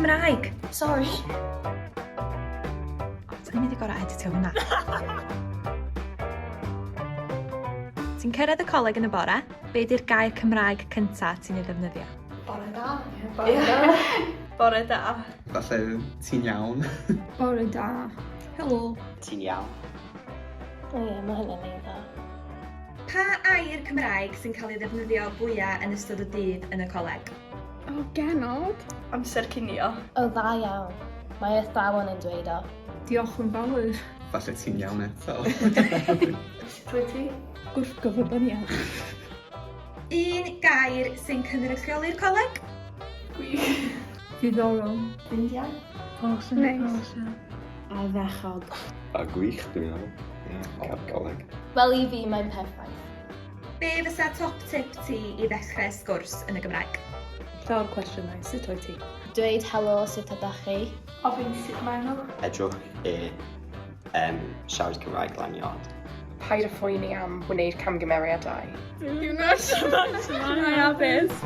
Cymraeg. Sorry. Sa'n mynd i gorau editio hwnna. Ti'n cyrraedd y coleg yn y bore, be di'r gair Cymraeg cyntaf ti'n ei ddefnyddio? Bore da. Bore da. Falle ti'n iawn. Bore da. Helo. Ti'n iawn. O ie, mae hynny'n ei dda. Pa air Cymraeg sy'n cael ei ddefnyddio fwyaf yn ystod y dydd yn y coleg? O, genod. Amser cinio. O, dda iawn. Mae athrawon yn dweud o. Diolch yn fawr. Falle ti'n iawn eto. Dwi ti? Gwrthgyferbyniad. Un gair sy'n cynrychioli'r coleg? Gwych. Diddorol. Indian. Neis. A ddechog. A gwych, dwi'n meddwl. O'r coleg. Wel, i fi, mae'n perffaith. Be fysa top tip ti i ddechrau sgwrs yn y Gymraeg? Llawer cwestiynau, sut o'i ti? Dweud helo sut ydych chi. Ofyn sut mae nhw. Edrych i siarad Cymraeg lanio. Paid y phoeni am wneud camgymeriadau. Dwi'n gwybod. Mae'n abys.